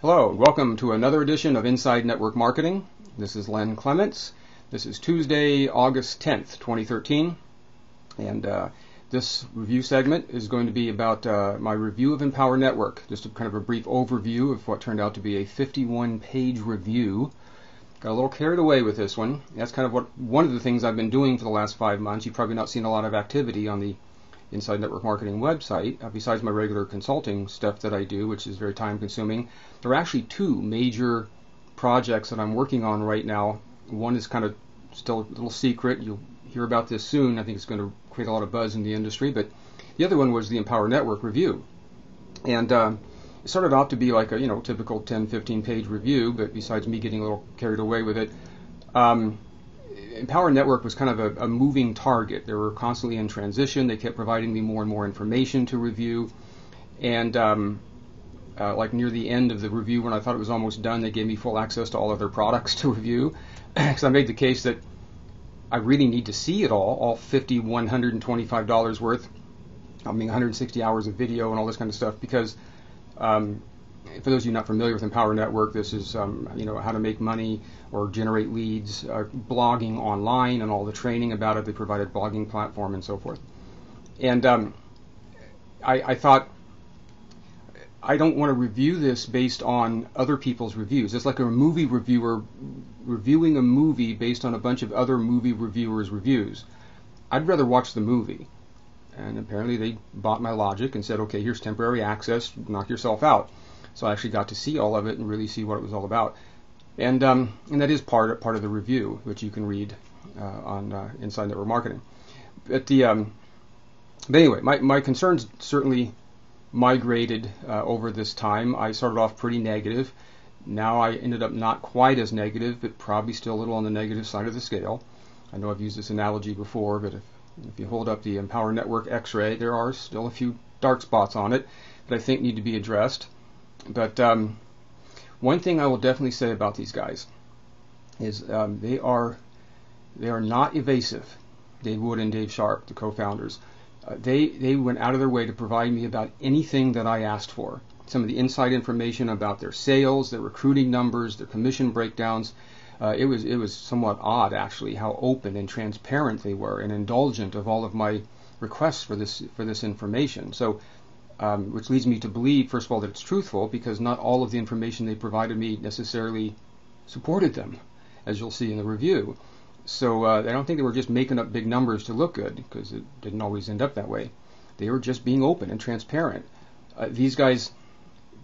Hello, and welcome to another edition of Inside Network Marketing. This is Len Clements. This is Tuesday, August 10th, 2013, and this review segment is going to be about my review of Empower Network, just a kind of a brief overview of what turned out to be a 51-page review. Got a little carried away with this one. That's kind of one of the things I've been doing for the last 5 months. You've probably not seen a lot of activity on the Inside Network Marketing website, besides my regular consulting stuff that I do, which is very time consuming. There are actually two major projects that I'm working on right now. One is kind of still a little secret. You'll hear about this soon. I think it's going to create a lot of buzz in the industry. But the other one was the Empower Network review. And it started out to be like a typical 10, 15-page review, but besides me getting a little carried away with it, Empower Network was kind of a moving target. They were constantly in transition. They kept providing me more and more information to review. And like near the end of the review, when I thought it was almost done, they gave me full access to all of their products to review. Because I made the case that I really need to see it all $50, $125 worth. I mean, 160 hours of video and all this kind of stuff. Because for those of you not familiar with Empower Network, this is how to make money or generate leads, blogging online, and all the training about it. They provide a blogging platform and so forth. And I thought, I don't want to review this based on other people's reviews. It's like a movie reviewer reviewing a movie based on a bunch of other movie reviewers' reviews. I'd rather watch the movie. And apparently they bought my logic and said, okay, here's temporary access, knock yourself out. So I actually got to see all of it and really see what it was all about. And that is part of the review, which you can read on Inside Network Marketing. But anyway, my concerns certainly migrated over this time. I started off pretty negative. Now I ended up not quite as negative, but probably still a little on the negative side of the scale. I know I've used this analogy before, but if you hold up the Empower Network X-ray, there are still a few dark spots on it that I think need to be addressed. But one thing I will definitely say about these guys is they are not evasive. Dave Wood and Dave Sharp, the co-founders, they went out of their way to provide me about anything that I asked for. Some of the inside information about their sales, their recruiting numbers, their commission breakdowns. It was somewhat odd, actually, how open and transparent they were and indulgent of all of my requests for this information. So, which leads me to believe, first of all, that it's truthful, because not all of the information they provided me necessarily supported them, as you'll see in the review. So I don't think they were just making up big numbers to look good, because it didn't always end up that way. They were just being open and transparent. These guys,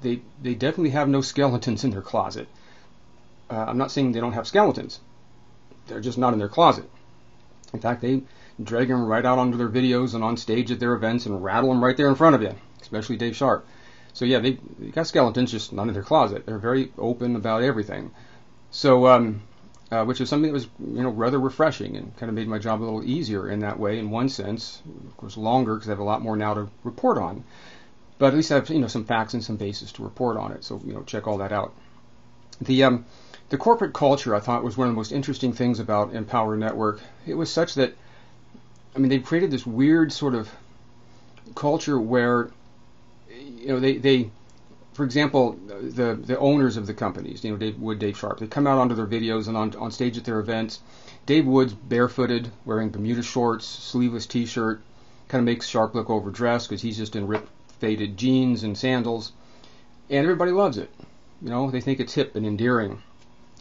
they definitely have no skeletons in their closet. I'm not saying they don't have skeletons. They're just not in their closet. In fact, they drag them right out onto their videos and on stage at their events and rattle them right there in front of you, especially Dave Sharp. So yeah, they got skeletons, just not in their closet. They're very open about everything. So, which is something that was rather refreshing and kind of made my job a little easier in that way, in one sense. Of course, longer because I have a lot more now to report on. But at least I have some facts and some basis to report on it. So check all that out. The corporate culture, I thought, was one of the most interesting things about Empower Network. It was such that, they created this weird sort of culture where, they, for example, the owners of the companies, Dave Wood, Dave Sharp, they come out onto their videos and on stage at their events. Dave Wood's barefooted, wearing Bermuda shorts, sleeveless T-shirt, kind of makes Sharp look overdressed because he's just in ripped, faded jeans and sandals, and everybody loves it. They think it's hip and endearing.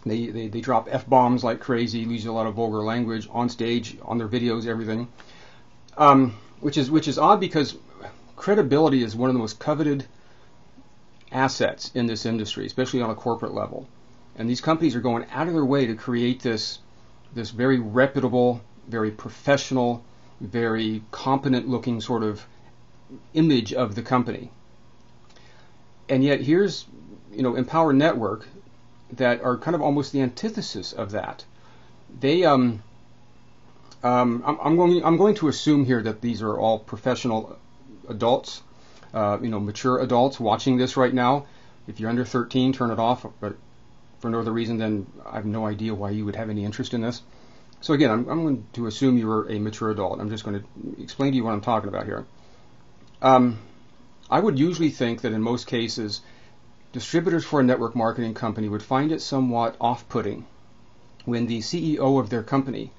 They drop F-bombs like crazy, use a lot of vulgar language on stage, on their videos, everything. Which is odd, because credibility is one of the most coveted assets in this industry, especially on a corporate level. And these companies are going out of their way to create this very reputable, very professional, very competent-looking sort of image of the company. And yet here's, Empower Network, that are kind of almost the antithesis of that. They, I'm going to assume here that these are all professional adults, mature adults watching this right now. If you're under 13, turn it off. But for no other reason than I have no idea why you would have any interest in this. So again, I'm going to assume you're a mature adult. I'm just going to explain to you what I'm talking about here. I would usually think that in most cases, distributors for a network marketing company would find it somewhat off-putting when the CEO of their company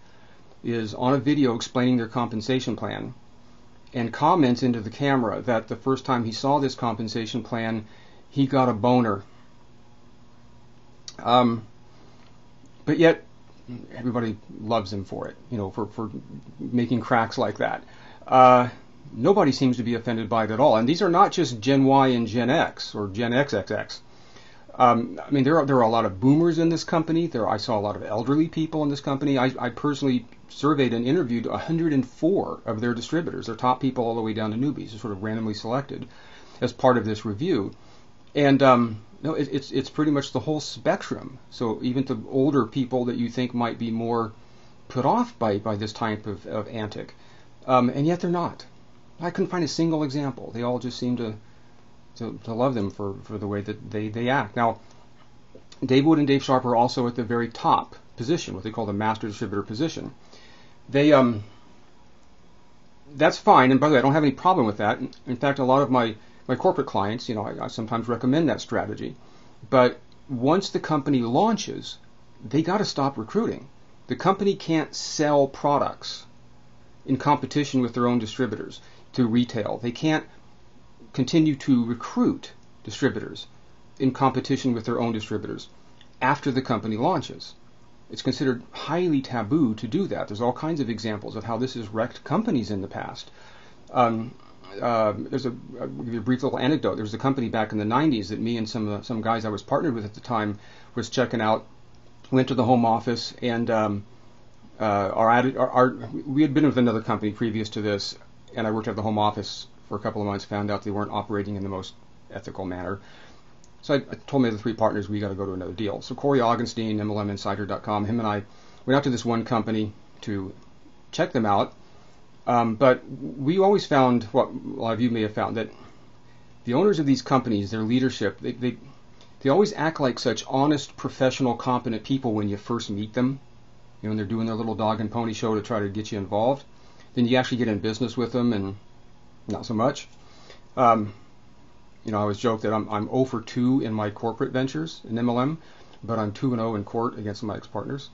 is on a video explaining their compensation plan and comments into the camera that the first time he saw this compensation plan, he got a boner. But yet, everybody loves him for it, for making cracks like that. Nobody seems to be offended by it at all. And these are not just Gen Y and Gen X or Gen XXX. There are a lot of boomers in this company. I saw a lot of elderly people in this company. I personally surveyed and interviewed 104 of their distributors, their top people all the way down to newbies, sort of randomly selected as part of this review. And it's pretty much the whole spectrum. So even to older people that you think might be more put off by this type of antic, and yet they're not. I couldn't find a single example. They all just seem to love them for the way that they act. Now, Dave Wood and Dave Sharp are also at the very top position, what they call the master distributor position. That's fine, and by the way, I don't have any problem with that. In fact, a lot of my corporate clients, I sometimes recommend that strategy. But once the company launches, they got to stop recruiting. The company can't sell products in competition with their own distributors to retail. They can't continue to recruit distributors in competition with their own distributors after the company launches. It's considered highly taboo to do that. There's all kinds of examples of how this has wrecked companies in the past. I'll give you a brief little anecdote. There was a company back in the 90s that me and some guys I was partnered with at the time was checking out, went to the home office, and we had been with another company previous to this, and I worked at the home office for a couple of months, found out they weren't operating in the most ethical manner. So I told my other three partners, we got to go to another deal. So Corey Augenstein, MLMinsider.com, him and I went out to this one company to check them out. But we always found, what a lot of you may have found, that the owners of these companies, their leadership, they always act like such honest, professional, competent people when you first meet them. When they're doing their little dog and pony show to try to get you involved. Then you actually get in business with them, and not so much. I always joke that I'm 0 for 2 in my corporate ventures in MLM, but I'm 2-0 in court against my ex-partners.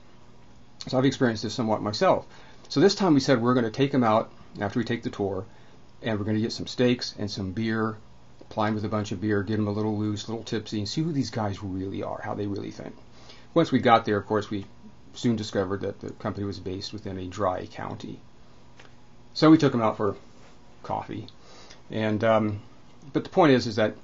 So I've experienced this somewhat myself. So this time we said we're going to take them out after we take the tour, and we're going to get some steaks and some beer, apply them with a bunch of beer, get them a little loose, a little tipsy, and see who these guys really are, how they really think. Once we got there, of course, we soon discovered that the company was based within a dry county. So we took them out for coffee. And but the point is that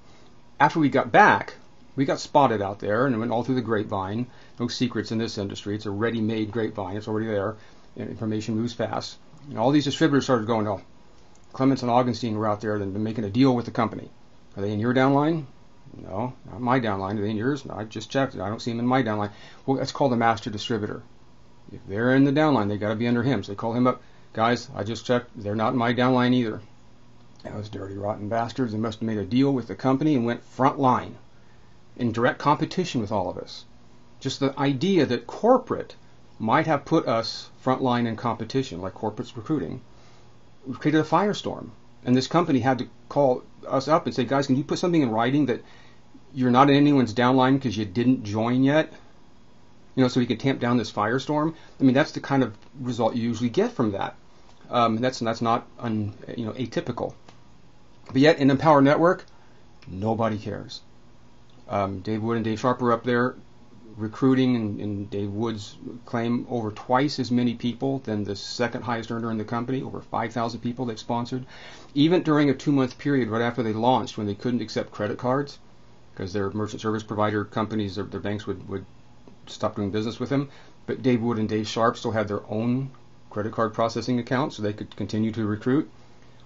after we got back, we got spotted out there, and it went all through the grapevine. No secrets in this industry. It's a ready-made grapevine. It's already there. Information moves fast. And all these distributors started going, oh, Clements and Augenstein were out there and been making a deal with the company. Are they in your downline? No, not my downline. Are they in yours? No, I just checked. I don't see them in my downline. Well, that's called a master distributor. If they're in the downline, they got to be under him. So they call him up. Guys, I just checked. They're not in my downline either. Those dirty, rotten bastards. They must have made a deal with the company and went front line in direct competition with all of us. Just the idea that corporate might have put us front line in competition, like corporate's recruiting, created a firestorm. And this company had to call us up and say, guys, can you put something in writing that you're not in anyone's downline because you didn't join yet? So we can tamp down this firestorm. That's the kind of result you usually get from that. That's not atypical. But yet in Empower Network, nobody cares. Dave Wood and Dave Sharp are up there recruiting, and Dave Wood's claim over twice as many people than the second highest earner in the company, over 5,000 people they've sponsored. Even during a 2-month period right after they launched, when they couldn't accept credit cards, because their merchant service provider companies, their banks would stop doing business with them, but Dave Wood and Dave Sharp still had their own credit card processing account, so they could continue to recruit,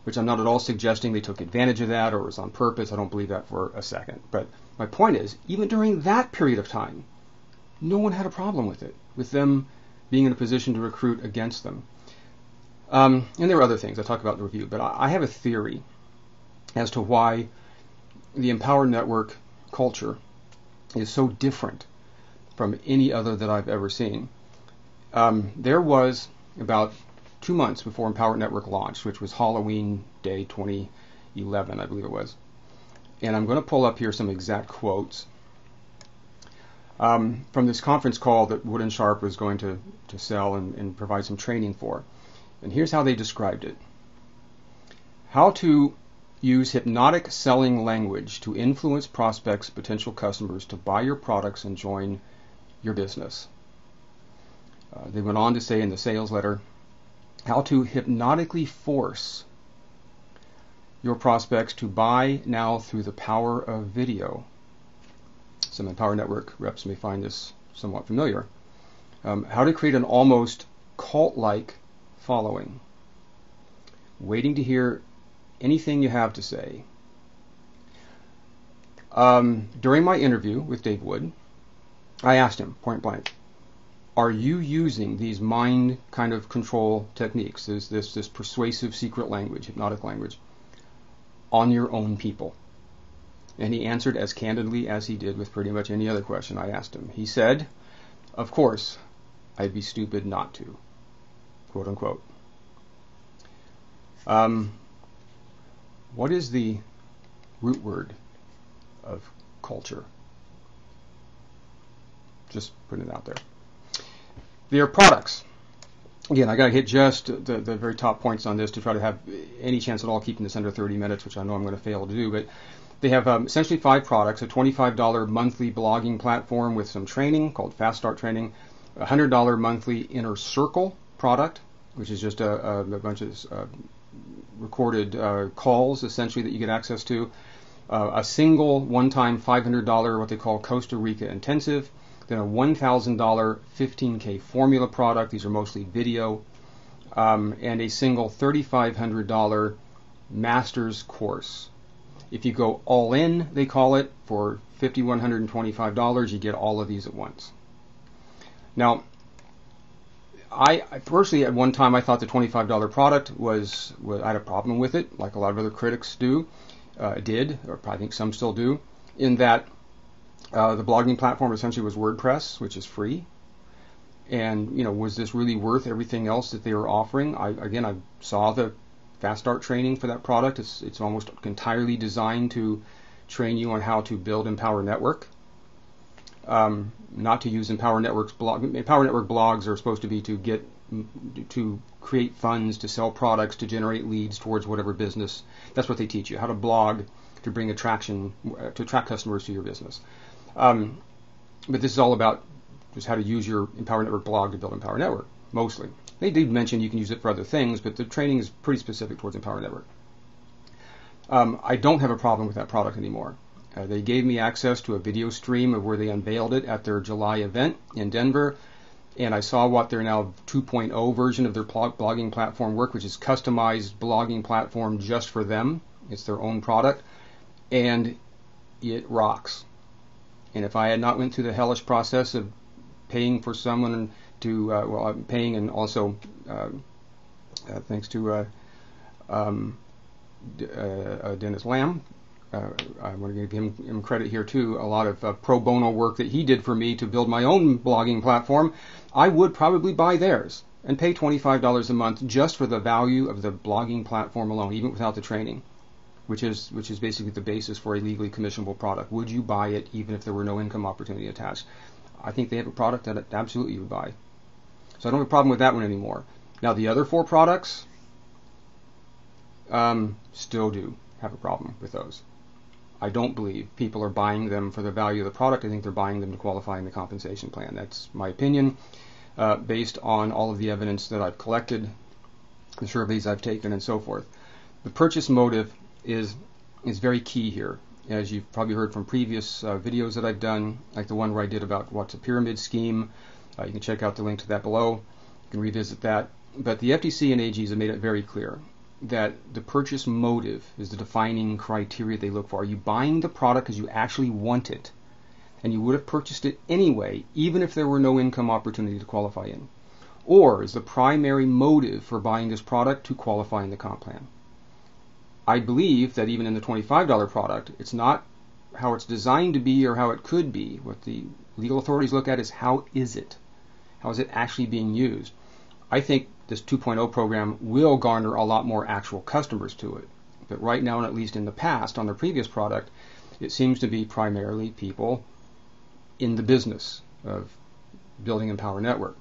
which I'm not at all suggesting they took advantage of that or it was on purpose. I don't believe that for a second. But my point is, even during that period of time, no one had a problem with it, with them being in a position to recruit against them. And there are other things I talk about in the review, but I have a theory as to why the Empower Network culture is so different from any other that I've ever seen. There was about 2 months before Empower Network launched, which was Halloween Day 2011, I believe it was. and I'm going to pull up here some exact quotes from this conference call that Wood & Sharp was going to sell and provide some training for. And here's how they described it. How to use hypnotic selling language to influence prospects, potential customers to buy your products and join your business. They went on to say in the sales letter, how to hypnotically force your prospects to buy now through the power of video. Some Empower Network reps may find this somewhat familiar. How to create an almost cult-like following, waiting to hear anything you have to say. During my interview with Dave Wood, I asked him point blank, are you using these mind kind of control techniques, this persuasive secret language, hypnotic language, on your own people? And he answered as candidly as he did with pretty much any other question I asked him. He said, of course, I'd be stupid not to, quote unquote. What is the root word of culture? Just putting it out there. Their products. Again, I got to hit just the very top points on this to try to have any chance at all keeping this under 30 minutes, which I know I'm going to fail to do. But they have essentially 5 products: a $25 monthly blogging platform with some training called Fast Start Training, a $100 monthly Inner Circle product, which is just a bunch of recorded calls essentially that you get access to, a single one-time $500 what they call Costa Rica Intensive, then a $1,000 15K formula product. These are mostly video, and a single $3,500 master's course. If you go all in, they call it, for $5,125, you get all of these at once. Now, I personally, at one time, I thought the $25 product I had a problem with it, like a lot of other critics or I think some still do, in that the blogging platform essentially was WordPress, which is free. And, was this really worth everything else that they were offering? I saw the Fast Start training for that product. It's almost entirely designed to train you on how to build Empower Network. Not to use Empower Network's blog. Empower Network blogs are supposed to be to create funds to sell products, to generate leads towards whatever business. That's what they teach you, how to blog to bring attraction, to attract customers to your business. But this is all about just how to use your Empower Network blog to build Empower Network, mostly. They did mention you can use it for other things, but the training is pretty specific towards Empower Network. I don't have a problem with that product anymore. They gave me access to a video stream of where they unveiled it at their July event in Denver, and I saw what their now 2.0 version of their blogging platform work, which is customized blogging platform just for them. It's their own product, and it rocks. And if I had not went through the hellish process of paying for someone to, I'm paying, and also thanks to Dennis Lamb, I want to give him credit here too, a lot of pro bono work that he did for me to build my own blogging platform, I would probably buy theirs and pay $25 a month just for the value of the blogging platform alone, even without the training, which is basically the basis for a legally commissionable product. Would you buy it even if there were no income opportunity attached? I think they have a product that absolutely you would buy. So I don't have a problem with that one anymore. Now the other 4 products, still do have a problem with those. I don't believe people are buying them for the value of the product. I think they're buying them to qualify in the compensation plan. That's my opinion, based on all of the evidence that I've collected, the surveys I've taken, and so forth. The purchase motive is very key here. As you've probably heard from previous videos that I've done, like the one where I did about what's a pyramid scheme. You can check out the link to that below. You can revisit that. But the FTC and AGs have made it very clear that the purchase motive is the defining criteria they look for. Are you buying the product because you actually want it, and you would have purchased it anyway, even if there were no income opportunity to qualify in? Or is the primary motive for buying this product to qualify in the comp plan? I believe that even in the $25 product, it's not how it's designed to be or how it could be. What the legal authorities look at is how is it? How is it actually being used? I think this 2.0 program will garner a lot more actual customers to it. But right now, and at least in the past, on their previous product, it seems to be primarily people in the business of building Empower Network.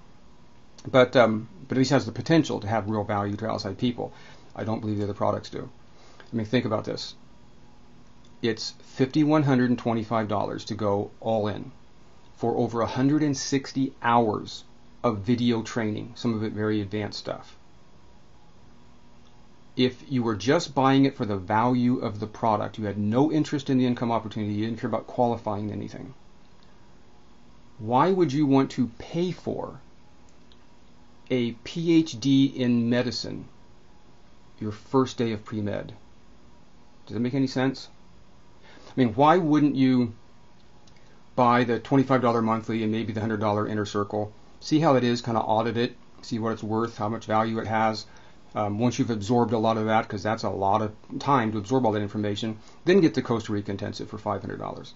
But at least has the potential to have real value to outside people. I don't believe the other products do. I mean, think about this. It's $5,125 to go all in for over 160 hours of video training, some of it very advanced stuff. If you were just buying it for the value of the product, you had no interest in the income opportunity, you didn't care about qualifying anything, why would you want to pay for a PhD in medicine your first day of pre-med? Does that make any sense? I mean, why wouldn't you buy the $25 monthly and maybe the $100 inner circle, see how it is, kind of audit it, see what it's worth, how much value it has. Once you've absorbed a lot of that, because that's a lot of time to absorb all that information, then get the Costa Rica Intensive for $500.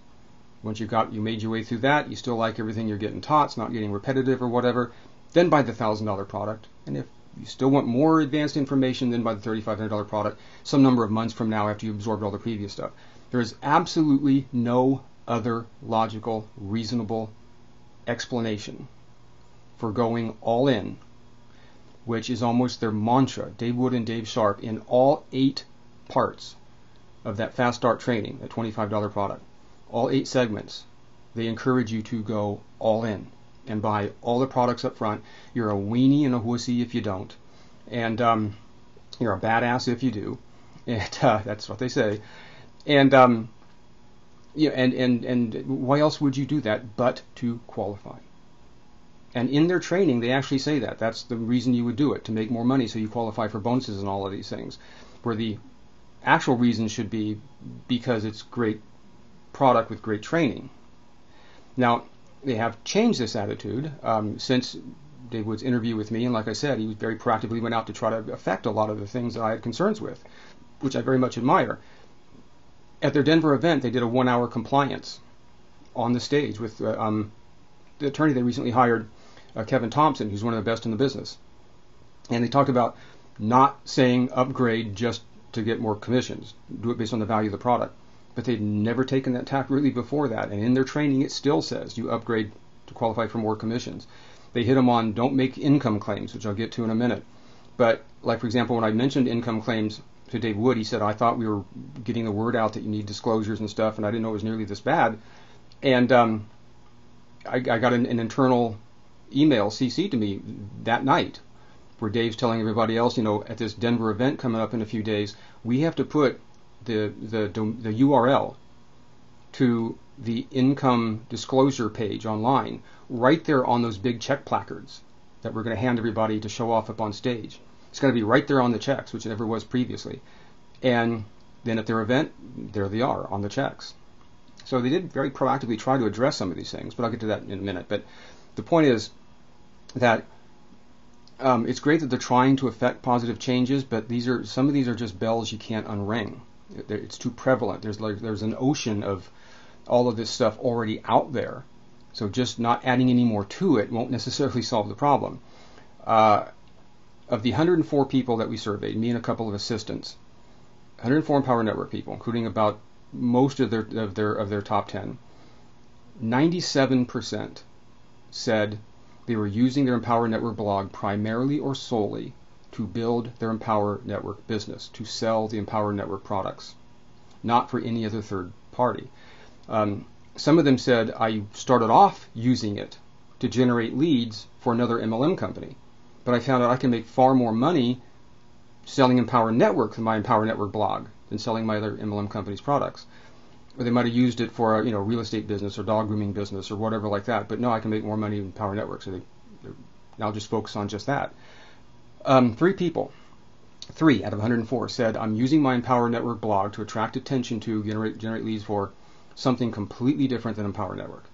Once you made your way through that, you still like everything you're getting taught, it's not getting repetitive or whatever, then buy the $1,000 product. And if you still want more advanced information, then buy the $3,500 product some number of months from now after you've absorbed all the previous stuff. There is absolutely no other logical, reasonable explanation for going all in, which is almost their mantra. Dave Wood and Dave Sharp, in all 8 parts of that Fast Start training, that $25 product, all 8 segments, they encourage you to go all in and buy all the products up front. You're a weenie and a wussy if you don't, and you're a badass if you do. And that's what they say. And and why else would you do that but to qualify? And in their training, they actually say that. That's the reason you would do it, to make more money so you qualify for bonuses and all of these things. Where the actual reason should be because it's great product with great training. Now, they have changed this attitude since Dave Wood's interview with me. And like I said, he very proactively went out to try to affect a lot of the things that I had concerns with, which I very much admire. At their Denver event, they did a 1-hour compliance on the stage with the attorney they recently hired, Kevin Thompson, who's one of the best in the business. And they talked about not saying upgrade just to get more commissions, do it based on the value of the product. But they'd never taken that tack really before that. And in their training, it still says you upgrade to qualify for more commissions. They hit them on don't make income claims, which I'll get to in a minute. But like, for example, when I mentioned income claims to Dave Wood, he said, I thought we were getting the word out that you need disclosures and stuff, and I didn't know it was nearly this bad. And I got an internal email CC to me that night where Dave's telling everybody else, at this Denver event coming up in a few days, we have to put the URL to the income disclosure page online right there on those big check placards that we're going to hand everybody to show off up on stage. It's going to be right there on the checks, which it never was previously. And then at their event, there they are on the checks. So they did very proactively try to address some of these things, but I'll get to that in a minute. But the point is that it's great that they're trying to affect positive changes, but some of these are just bells you can't unring. It's too prevalent. There's an ocean of all of this stuff already out there. So just not adding any more to it won't necessarily solve the problem. Of the 104 people that we surveyed, me and a couple of assistants, 104 Empower Network people, including about most of their top 10, 97% said they were using their Empower Network blog primarily or solely to build their Empower Network business, to sell the Empower Network products, not for any other third party. Some of them said, I started off using it to generate leads for another MLM company, but I found out I can make far more money selling Empower Network than my Empower Network blog than selling my other MLM company's products. Or they might have used it for a real estate business or dog grooming business or whatever like that, but no, I can make more money in Empower Network, so they're now just focus on just that. 3 people, 3 out of 104 said, I'm using my Empower Network blog to attract attention to, generate leads for something completely different than Empower Network.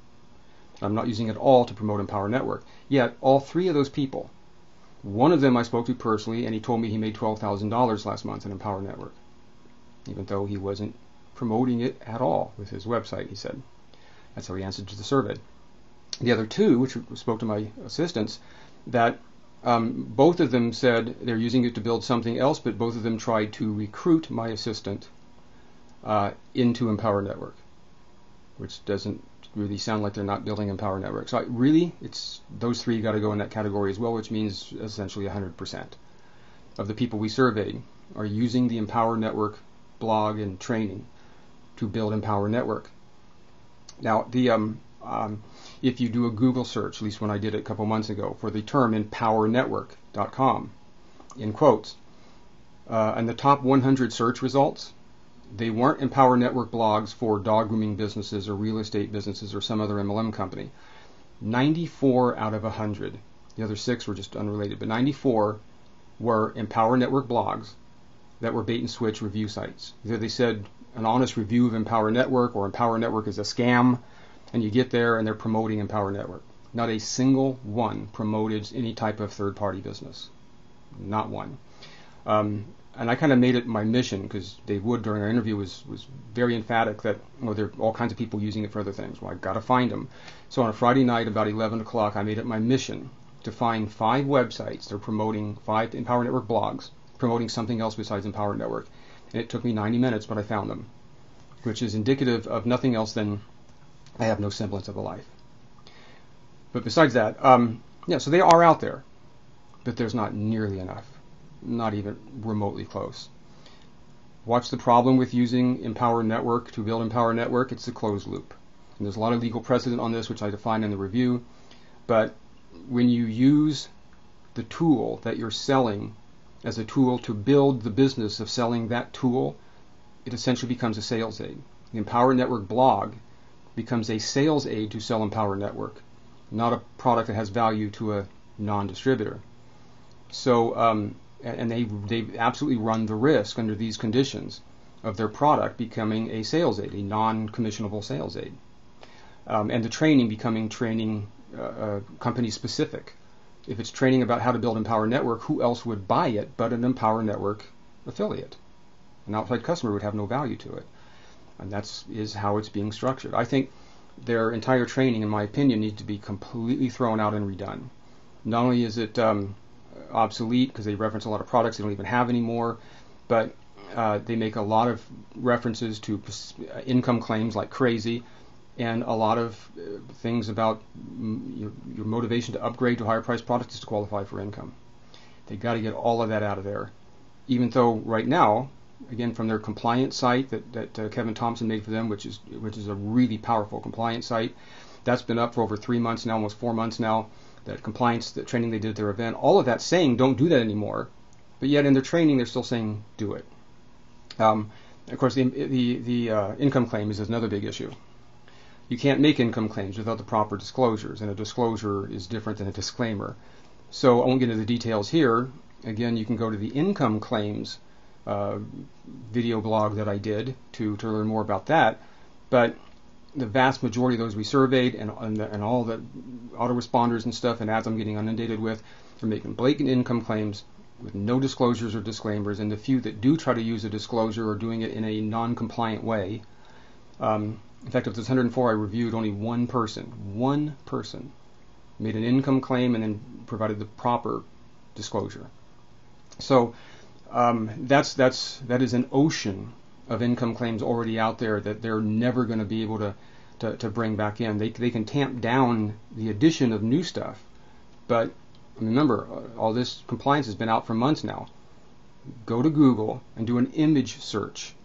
I'm not using it all to promote Empower Network. Yet, all 3 of those people, one of them I spoke to personally, and he told me he made $12,000 last month in Empower Network, even though he wasn't promoting it at all with his website, he said. That's how he answered to the survey. The other 2, which spoke to my assistants, that Both of them said they're using it to build something else, but both of them tried to recruit my assistant into Empower Network, which doesn't really sound like they're not building Empower Network. So it's those three got to go in that category as well, which means essentially 100% of the people we surveyed are using the Empower Network blog and training to build Empower Network. Now, if you do a Google search, at least when I did it a couple months ago, for the term empowernetwork.com, in quotes, and the top 100 search results, they weren't Empower Network blogs for dog grooming businesses or real estate businesses or some other MLM company. 94 out of 100, the other 6 were just unrelated, but 94 were Empower Network blogs that were bait and switch review sites. Either they said an honest review of Empower Network or Empower Network is a scam, and you get there and they're promoting Empower Network. Not a single one promoted any type of third-party business. Not one. And I kind of made it my mission, because Dave Wood during our interview was very emphatic that there are all kinds of people using it for other things. Well, I've got to find them. So on a Friday night about 11 o'clock, I made it my mission to find 5 websites that are promoting 5 Empower Network blogs, promoting something else besides Empower Network. And it took me 90 minutes, but I found them, which is indicative of nothing else than I have no semblance of a life. But besides that, so they are out there, but there's not nearly enough. Not even remotely close. What's the problem with using Empower Network to build Empower Network? It's the closed loop. And there's a lot of legal precedent on this, which I define in the review. But when you use the tool that you're selling as a tool to build the business of selling that tool, it essentially becomes a sales aid. The Empower Network blog becomes a sales aid to sell Empower Network, not a product that has value to a non-distributor. So, and they absolutely run the risk under these conditions of their product becoming a sales aid, a non-commissionable sales aid, and the training becoming training company specific. If it's training about how to build Empower Network, who else would buy it but an Empower Network affiliate? An outside customer would have no value to it, and is how it's being structured. I think their entire training, in my opinion, needs to be completely thrown out and redone. Not only is it obsolete because they reference a lot of products they don't even have anymore, but they make a lot of references to income claims like crazy, and a lot of things about your motivation to upgrade to higher priced products to qualify for income. They got to get all of that out of there. Even though right now, again from their compliance site that Kevin Thompson made for them, which is a really powerful compliance site, that's been up for over 3 months now, almost 4 months now. That compliance, the training they did at their event, all of that saying don't do that anymore, but yet in their training they're still saying do it. Of course, the income claim is another big issue. You can't make income claims without the proper disclosures, and a disclosure is different than a disclaimer. So I won't get into the details here. Again, you can go to the income claims video blog that I did to learn more about that. But the vast majority of those we surveyed and all the autoresponders and stuff and ads I'm getting inundated with are making blatant income claims with no disclosures or disclaimers, and the few that do try to use a disclosure are doing it in a non-compliant way. In fact, of those 104 I reviewed, only one person made an income claim and then provided the proper disclosure. So that is an ocean of income claims already out there that they're never going to be able to bring back in. They can tamp down the addition of new stuff, but remember, all this compliance has been out for months now. Go to Google and do an image search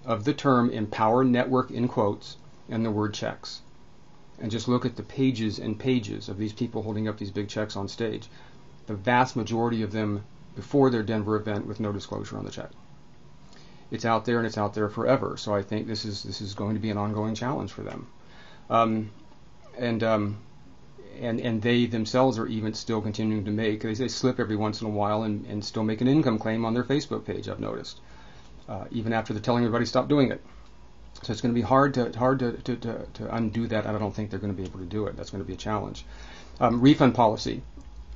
of the term Empower Network in quotes and the word checks, and just look at the pages and pages of these people holding up these big checks on stage. The vast majority of them before their Denver event with no disclosure on the check. It's out there, and it's out there forever. So I think this is going to be an ongoing challenge for them, and they themselves are even still continuing to make. They slip every once in a while and still make an income claim on their Facebook page. I've noticed, even after they're telling everybody stop doing it. So it's going to be hard to undo that, and I don't think they're going to be able to do it. That's going to be a challenge. Refund policy.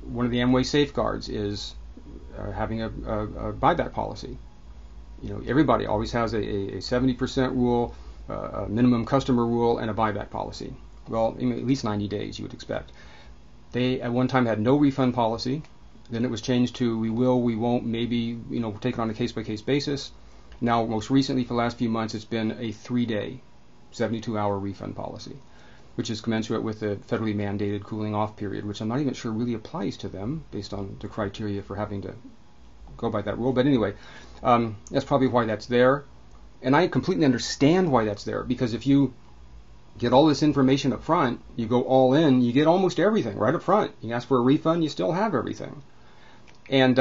One of the Amway safeguards is having a buyback policy. Everybody always has a 70% rule, a minimum customer rule, and a buyback policy. Well, at least 90 days you would expect. They at one time had no refund policy, Then it was changed to we will, we won't, maybe, we'll take it on a case-by-case basis. Now, most recently, for the last few months, it's been a 3-day, 72-hour refund policy, which is commensurate with the federally mandated cooling off period, which I'm not even sure really applies to them based on the criteria for having to go by that rule. But anyway, that's probably why that's there. And I completely understand why that's there, because if you get all this information up front, you go all in, you get almost everything right up front. You ask for a refund, you still have everything. And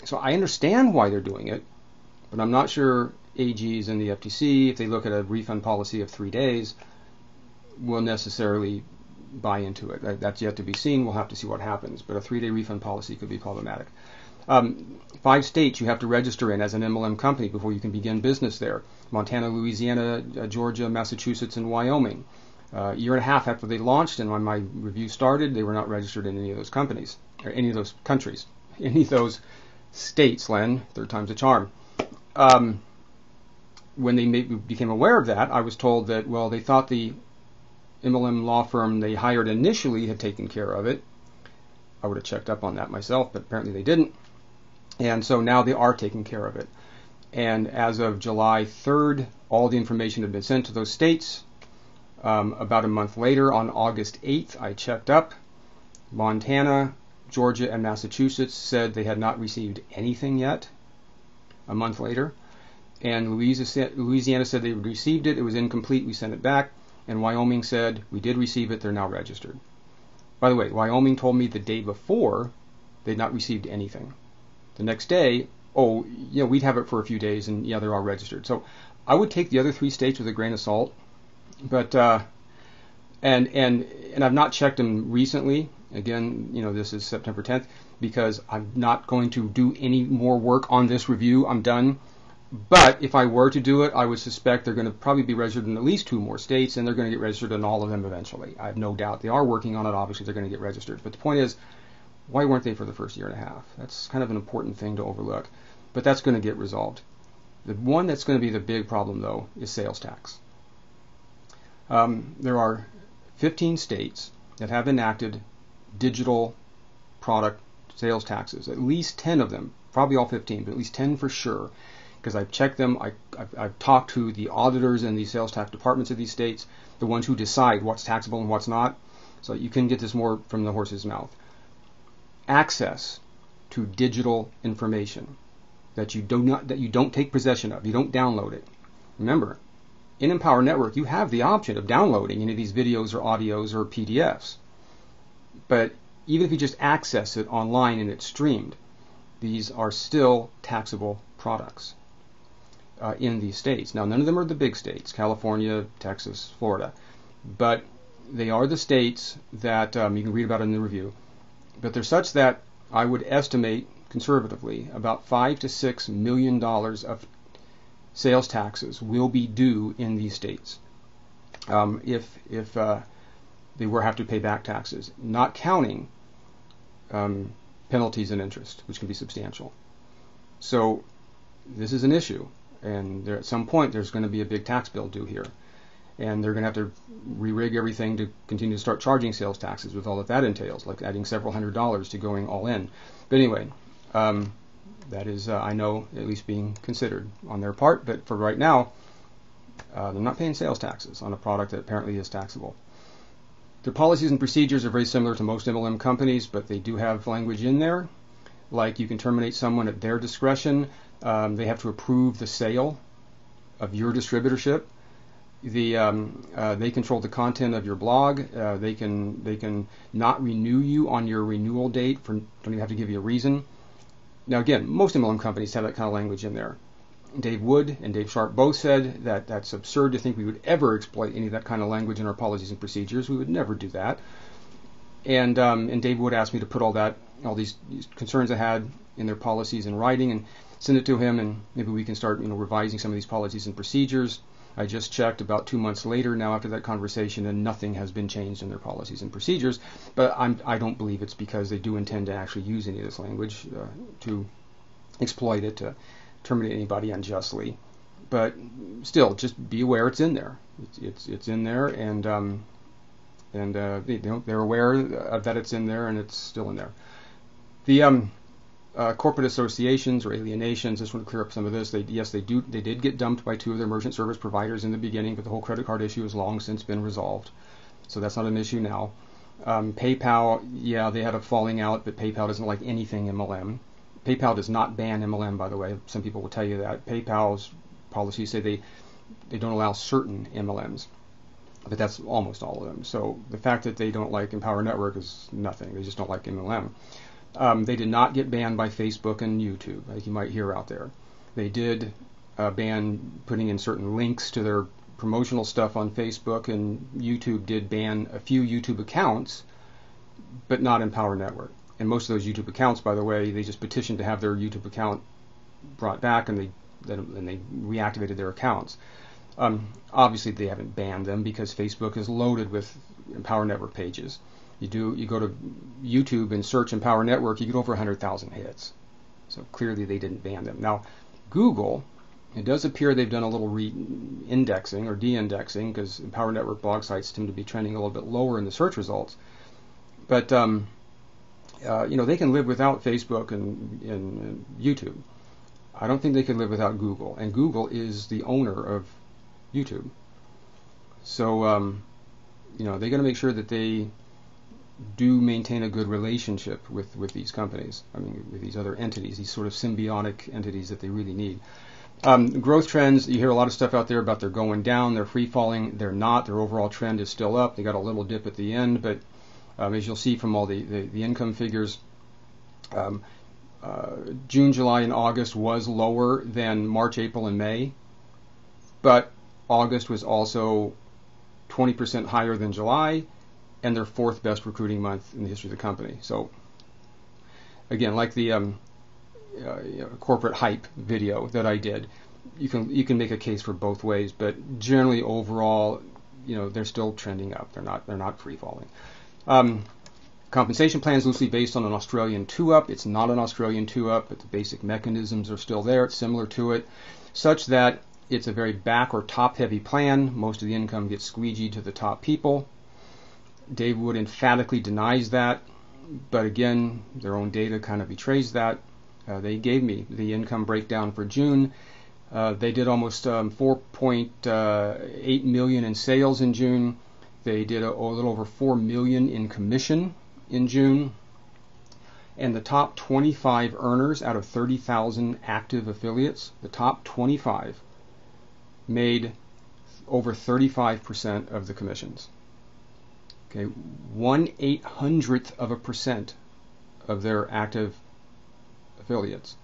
so I understand why they're doing it, but I'm not sure AGs and the FTC, if they look at a refund policy of 3 days, will necessarily buy into it. That's yet to be seen. We'll have to see what happens. But a 3-day refund policy could be problematic. 5 states you have to register in as an MLM company before you can begin business there. Montana, Louisiana, Georgia, Massachusetts, and Wyoming. A year and a half after they launched and when my review started, they were not registered in any of those companies, or any of those countries, any of those states, Len, third time's a charm. When they became aware of that, I was told that, well, they thought the MLM law firm they hired initially had taken care of it. I would have checked up on that myself, but apparently they didn't. And so now they are taking care of it. And as of July 3rd, all the information had been sent to those states. About a month later, on August 8th, I checked up. Montana, Georgia, and Massachusetts said they had not received anything yet. A month later. And Louisiana said they received it. It was incomplete. We sent it back. And Wyoming said, we did receive it. They're now registered. By the way, Wyoming told me the day before they'd not received anything. The next day, we'd have it for a few days, and yeah, they're all registered. So I would take the other 3 states with a grain of salt. But and I've not checked them recently. Again, this is September 10th, because I'm not going to do any more work on this review. I'm done. But if I were to do it, I would suspect they're going to probably be registered in at least 2 more states, and they're going to get registered in all of them eventually. I have no doubt. They are working on it. Obviously, they're going to get registered. But the point is, why weren't they for the first year and a half? That's kind of an important thing to overlook. But that's going to get resolved. The one that's going to be the big problem, though, is sales tax. There are 15 states that have enacted digital product sales taxes. At least 10 of them, probably all 15, but at least 10 for sure. Because I've checked them, I've talked to the auditors in the sales tax departments of these states, the ones who decide what's taxable and what's not. So you can get this more from the horse's mouth. Access to digital information that you don't take possession of, you don't download it. Remember, in Empower Network, you have the option of downloading any of these videos or audios or PDFs. But even if you just access it online and it's streamed, these are still taxable products in these states. Now, none of them are the big states, California, Texas, Florida. But they are the states that you can read about in the review. But they're such that I would estimate conservatively about $5 to $6 million of sales taxes will be due in these states if they were have to pay back taxes, not counting penalties and interest, which can be substantial. So this is an issue, and at some point there's going to be a big tax bill due here, and they're going to have to re-rig everything to continue to start charging sales taxes with all that entails, like adding several $100s to going all in. But anyway, that is, I know, at least being considered on their part, but for right now, they're not paying sales taxes on a product that apparently is taxable. Their policies and procedures are very similar to most MLM companies, but they do have language in there, like you can terminate someone at their discretion. They have to approve the sale of your distributorship. They control the content of your blog. They can not renew you on your renewal date. Don't even have to give you a reason. Now again, most MLM companies have that kind of language in there. Dave Wood and Dave Sharp both said that that's absurd to think we would ever exploit any of that kind of language in our policies and procedures. We would never do that. And Dave Wood asked me to put all these concerns I had in their policies in writing and send it to him, and maybe we can start revising some of these policies and procedures. I just checked about 2 months later now after that conversation, and nothing has been changed in their policies and procedures. But I don't believe it's because they do intend to actually use any of this language to exploit it, to terminate anybody unjustly. But still, just be aware it's in there. It's in there, and they're aware of that it's in there, and it's still in there. The corporate associations or alienations. Just want to clear up some of this. They did get dumped by two of their merchant service providers in the beginning, but the whole credit card issue has long since been resolved, so that's not an issue now. PayPal, yeah, they had a falling out, but PayPal doesn't like anything MLM. PayPal does not ban MLM, by the way. Some people will tell you that. PayPal's policies say they don't allow certain MLMs, but that's almost all of them. So the fact that they don't like Empower Network is nothing. They just don't like MLM. They did not get banned by Facebook and YouTube, like you might hear out there. They did ban putting in certain links to their promotional stuff on Facebook, and YouTube did ban a few YouTube accounts, but not Empower Network. And most of those YouTube accounts, by the way, they just petitioned to have their YouTube account brought back, and they reactivated their accounts. Obviously, they haven't banned them because Facebook is loaded with Empower Network pages. You go to YouTube and search Empower Network, you get over 100,000 hits. So clearly they didn't ban them. Now, Google, it does appear they've done a little re-indexing or de-indexing because Empower Network blog sites tend to be trending a little bit lower in the search results. But they can live without Facebook and YouTube. I don't think they can live without Google, and Google is the owner of YouTube. So they're going to make sure that they do maintain a good relationship with these companies. I mean, with these other entities, these sort of symbiotic entities that they really need. Growth trends, you hear a lot of stuff out there about they're going down, they're free falling. They're not. Their overall trend is still up. They got a little dip at the end, but as you'll see from all the income figures, June, July, and August was lower than March, April, and May, but August was also 20% higher than July, and their fourth best recruiting month in the history of the company. So again, like the corporate hype video that I did, you can make a case for both ways, but generally overall, they're still trending up. They're not free falling. Compensation plan is loosely based on an Australian 2-up. It's not an Australian 2-up, but the basic mechanisms are still there. It's similar to it, such that it's a very back or top heavy plan. Most of the income gets squeegeed to the top people. Dave Wood emphatically denies that, but again, their own data kind of betrays that. They gave me the income breakdown for June. They did almost 4.8 million in sales in June. They did a little over 4 million in commission in June. And the top 25 earners out of 30,000 active affiliates, the top 25 made over 35% of the commissions. Okay, 1/800% of their active affiliates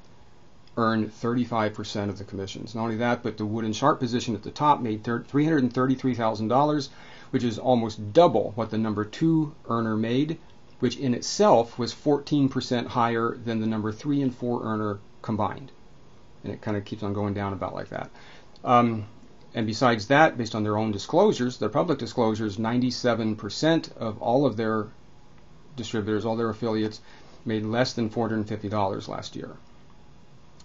earned 35% of the commissions. Not only that, but the Wood and Sharp position at the top made $333,000, which is almost double what the number 2 earner made, which in itself was 14% higher than the number 3 and 4 earner combined. And it kind of keeps on going down about like that. And besides that, based on their own disclosures, their public disclosures, 97% of all of their distributors, all their affiliates, made less than $450 last year.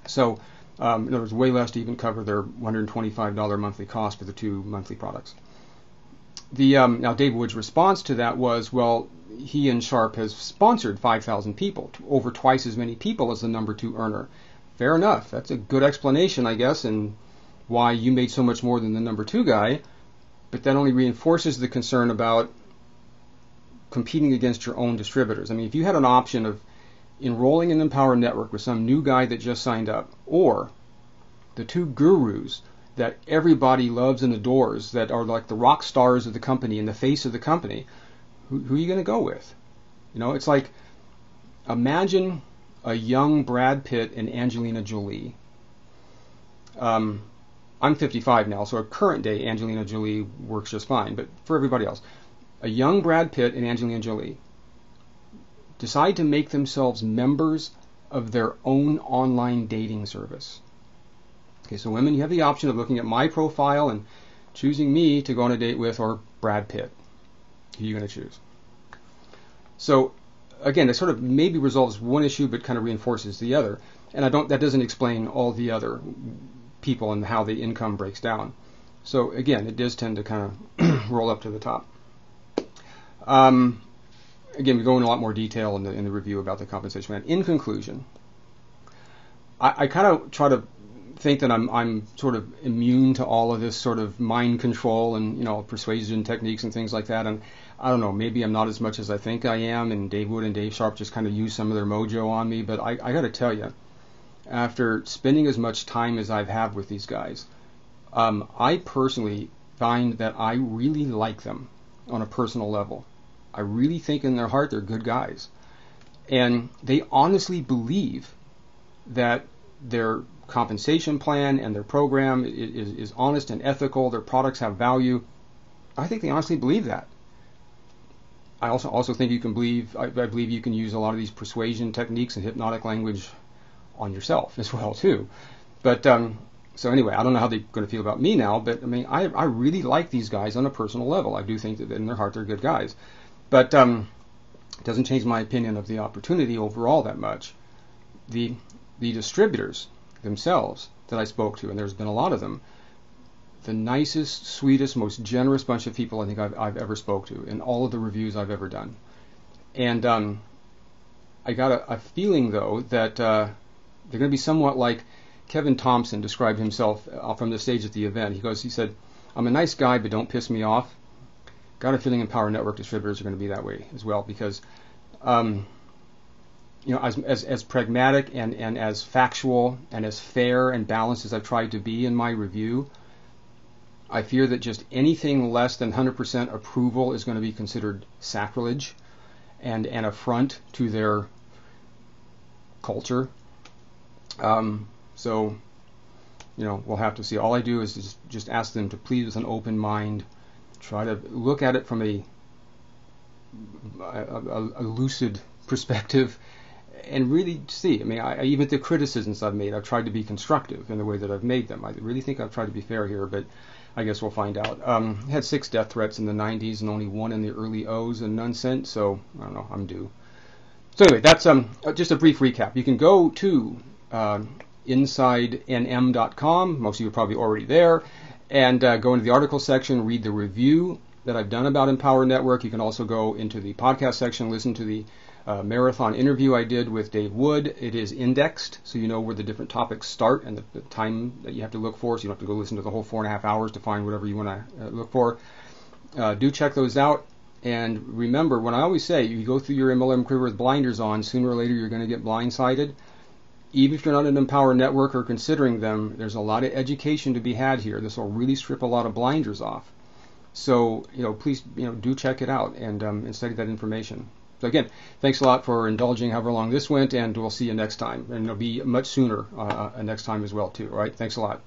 So in other words, way less to even cover their $125 monthly cost for the 2 monthly products. Now Dave Wood's response to that was, well, he and Sharp has sponsored 5,000 people, over twice as many people as the number 2 earner. Fair enough. That's a good explanation, I guess, and why you made so much more than the number 2 guy, but that only reinforces the concern about competing against your own distributors. I mean, if you had an option of enrolling in Empower Network with some new guy that just signed up, or the 2 gurus that everybody loves and adores, that are like the rock stars of the company and the face of the company, who are you going to go with? It's like, imagine a young Brad Pitt and Angelina Jolie. I'm 55 now, so a current day Angelina Jolie works just fine, but for everybody else, a young Brad Pitt and Angelina Jolie decide to make themselves members of their own online dating service. Okay, so women, you have the option of looking at my profile and choosing me to go on a date with, or Brad Pitt. Who are you going to choose? So again, it sort of maybe resolves one issue, but kind of reinforces the other. And that doesn't explain all the other people and how the income breaks down. So again, it does tend to kind of roll up to the top. again, we go into a lot more detail in the review about the compensation plan. In conclusion, I kind of try to think that I'm sort of immune to all of this sort of mind control and persuasion techniques and things like that. And I don't know, maybe I'm not as much as I think I am. And Dave Wood and Dave Sharp just kind of use some of their mojo on me. But I got to tell you, after spending as much time as I've had with these guys, I personally find that I really like them on a personal level. I really think in their heart they're good guys. And they honestly believe that their compensation plan and their program is honest and ethical, their products have value. I think they honestly believe that. I also think you can believe, I believe you can use a lot of these persuasion techniques and hypnotic language on yourself as well too. But so anyway, I don't know how they're going to feel about me now, but I mean, I really like these guys on a personal level. I do think that in their heart they're good guys. But it doesn't change my opinion of the opportunity overall that much. The distributors themselves that I spoke to, and there's been a lot of them, the nicest, sweetest, most generous bunch of people I think I've ever spoke to in all of the reviews I've ever done. And I got a feeling, though, that they're going to be somewhat like Kevin Thompson described himself from the stage at the event. He said, I'm a nice guy, but don't piss me off. Got a feeling Empower Network distributors are going to be that way as well, because as pragmatic and as factual and as fair and balanced as I've tried to be in my review, I fear that just anything less than 100% approval is going to be considered sacrilege and an affront to their culture. So we'll have to see. All I do is just ask them to please, with an open mind, try to look at it from a lucid perspective and really see. I mean, even the criticisms I've made, I've tried to be constructive in the way that I've made them. I really think I've tried to be fair here, but I guess we'll find out. I had 6 death threats in the 90s and only 1 in the early O's and none sent, so I don't know, I'm due. So anyway, that's just a brief recap. You can go to InsideNM.com. Most of you are probably already there. And go into the article section, read the review that I've done about Empower Network. You can also go into the podcast section, listen to the marathon interview I did with Dave Wood. It is indexed, so you know where the different topics start and the time that you have to look for, so you don't have to go listen to the whole 4.5 hours to find whatever you want to look for. Do check those out. And remember, when I always say, you go through your MLM career with blinders on, sooner or later you're going to get blindsided. Even if you're not an Empower Network or considering them, there's a lot of education to be had here. This will really strip a lot of blinders off. So, please, do check it out and study that information. So again, thanks a lot for indulging however long this went, and we'll see you next time. And it'll be much sooner next time as well, too. All right? Thanks a lot.